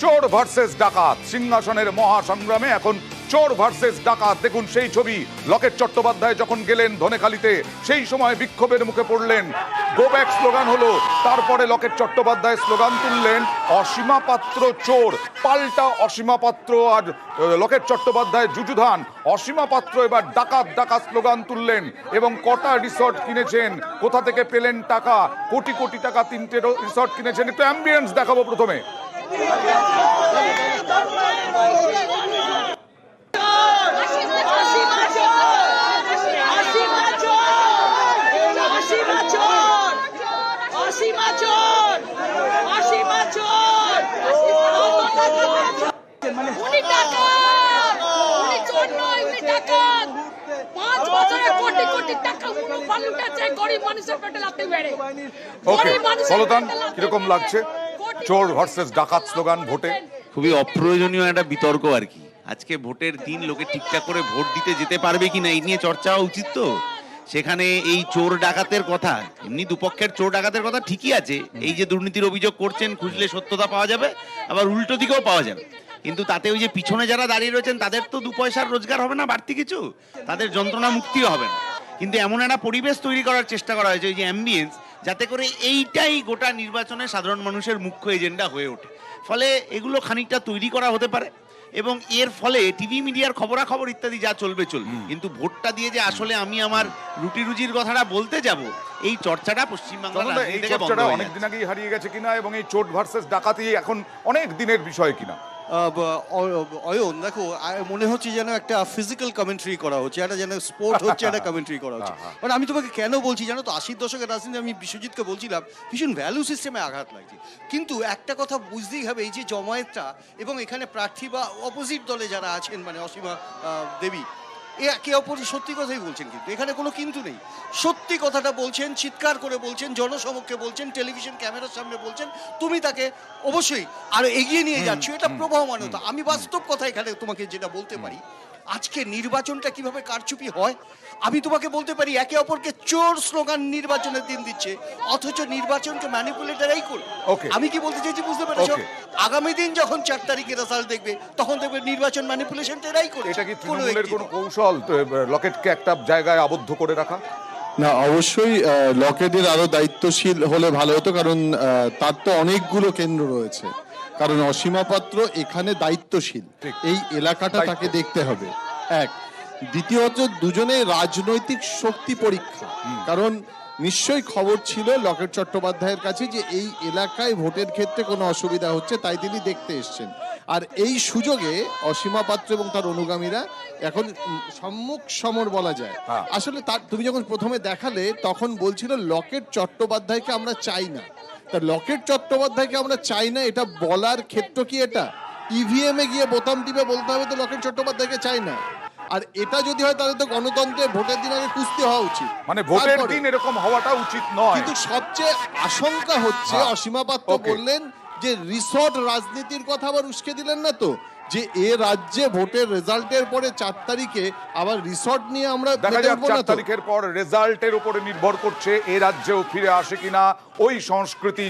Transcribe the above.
চোর ভার্সেস ডাকাত, সিংহাসনের মহাসংগ্রামে এখন চোর ভার্সেস ডাকাত। দেখুন সেই ছবি। লকেট চট্টোপাধ্যায় যখন গেলেন ধনেখালিতে, সেই সময় বিক্ষোভের মুখে পড়লেন, গো ব্যাক স্লোগান হলো। তারপরে লকেট চট্টোপাধ্যায় স্লোগান তুললেন, অসীমা পাত্র চোর। পাল্টা অসীমা পাত্র আর লকেট চট্টোপাধ্যায় যুযুধান। অসীমা পাত্র এবার ডাকাত ডাকাত স্লোগান তুললেন এবং কটা রিসর্ট কিনেছেন, কোথা থেকে পেলেন টাকা, কোটি কোটি টাকা 3টে রিসর্ট কিনেছেন। একটু অ্যাম্বিয়েন্স দেখাবো প্রথমে। কিরকম লাগছে চোর ভার্সেস ডাকাত স্লোগান ভোটে? খুবই অপ্রয়োজনীয় একটা বিতর্ক আর কি। আজকে ভোটের দিন লোকে ঠিকঠাক করে ভোট দিতে যেতে পারবে কিনা এই নিয়ে চর্চা হওয়া উচিত। তো সেখানে এই চোর ডাকাতের কথা, এমনি দুপক্ষের চোর ডাকাতের কথা ঠিকই আছে, এই যে দুর্নীতির অভিযোগ করছেন খুঁজলে সত্যতা পাওয়া যাবে, আবার উল্টো দিকেও পাওয়া যাবে। কিন্তু তাতে ওই যে পিছনে যারা দাঁড়িয়ে রয়েছেন তাদের তো 2 পয়সার রোজগার হবে না বাড়তি কিছু, তাদের যন্ত্রণা মুক্তিও হবে না। কিন্তু এমন একটা পরিবেশ তৈরি করার চেষ্টা করা হয়েছে, ওই যে অ্যাম্বিয়েন্স, যাতে করে এইটাই গোটা নির্বাচনে সাধারণ মানুষের মুখ্য এজেন্ডা হয়ে ওঠে। ফলে এগুলো খানিকটা তৈরি করা হতে পারে এবং এর ফলে টিভি মিডিয়ার খবরাখবর ইত্যাদি যা চলবে চলবে, কিন্তু ভোটটা দিয়ে যে আসলে আমি আমার রুটি রুজির কথাটা বলতে যাব, এই চর্চাটা পশ্চিমবাংলার রাজনীতি থেকে বন্ধ হয়ে যাচ্ছে। অনেক দিন আগেই হারিয়ে গেছে কিনা এবং এই চোর ভার্সেস ডাকাতি এখন অনেক দিনের বিষয় কিনা? অয়ন, দেখো, মনে হচ্ছে যেন একটা ফিজিক্যাল কমেন্ট্রি করা হচ্ছে, একটা যেন স্পোর্ট হচ্ছে, একটা কমেন্ট্রি করা হচ্ছে। মানে আমি তোমাকে কেন বলছি জানো তো, 80 দশকের রাজনীতি আমি বিশ্বজিৎকে বলছিলাম ভীষণ ভ্যালু সিস্টেমে আঘাত লাগছে। কিন্তু একটা কথা বুঝতেই হবে, এই যে জমায়েতটা এবং এখানে প্রার্থী বা অপোজিট দলে যারা আছেন, মানে অসীমা দেবী, একে অপরের সত্যি কথাই বলছেন, কিন্তু এখানে কোনো কিন্তু নেই। সত্যি কথাটা বলছেন, চিৎকার করে বলছেন, জনসমক্ষে বলছেন, টেলিভিশন ক্যামেরার সামনে বলছেন, তুমি তাকে অবশ্যই আরো এগিয়ে নিয়ে যাচ্ছ, এটা প্রবাহমানতা। আমি বাস্তব কথা এখানে তোমাকে যেটা বলতে পারি, আজকে নির্বাচনটা কিভাবে কারচুপি হয় আমি তোমাকে বলতে পারি। একে অপরকে চোর স্লোগান নির্বাচনের দিন দিচ্ছে, অথচ নির্বাচনকে ম্যানিপুলেটরই করবে। আমি কি বলতে চাইছি বুঝতে পেরেছো? আগামী দিন যখন 4 তারিখে রেজাল্ট দেখবে, তখন দেখবে নির্বাচন ম্যানিপুলেশনটাই করবে। এটা কি তৃণমূলের কোনো কৌশল লকেটকে একটা জায়গায় আবদ্ধ করে রাখা? না, অবশ্যই লকেটের আরো দায়িত্বশীল হলে ভালো হতো, কারণ তার তো অনেকগুলো কেন্দ্র রয়েছে। কারণ অসীমা পাত্র এখানে দায়িত্বশীল, এই এলাকাটা তাকে দেখতে হবে। এক, দ্বিতীয়ত দুজনেই রাজনৈতিক শক্তি পরীক্ষা। কারণ নিশ্চয়ই খবর ছিল লকেট চট্টোপাধ্যায়ের কাছে যে এই এলাকায় ভোটের ক্ষেত্রে কোনো অসুবিধা হচ্ছে, তাই তিনি দেখতে এসছেন। আর এই সুযোগে অসীমা পাত্র এবং তার অনুগামীরা এখন সম্মুখ সমর বলা যায়। আসলে তার তুমি যখন প্রথমে দেখালে তখন বলছিল লকেট চট্টোপাধ্যায়কে আমরা চাই না। তা লকেট চট্টোপাধ্যায়কে আমরা চাই না, এটা বলার ক্ষেত্র কি এটা? ইভিএম এ গিয়ে বোতাম টিপে বলতে হবে তো লকেট চট্টোপাধ্যায়কে চাই না। আর এটা যদি হয় তাহলে তো গণতন্ত্রে ভোটের দিন আগে কুস্তি হওয়া উচিত, মানে ভোটের দিন এরকম হওয়াটা উচিত নয়। কিন্তু সবচেয়ে আশঙ্কা হচ্ছে অসীমা পাত্র বললেন যে রিসর্ট রাজনীতির কথা আবার উস্কে দিলেন না তো, যে এ রাজ্যে ভোটের রেজাল্টের পরে 4 তারিখে আবার রিসর্ট নিয়ে আমরা দেখা যাক 4 তারিখের পর রেজাল্টের উপরে নির্ভর করছে এ রাজ্যেও ফিরে আসে কিনা ওই সংস্কৃতি।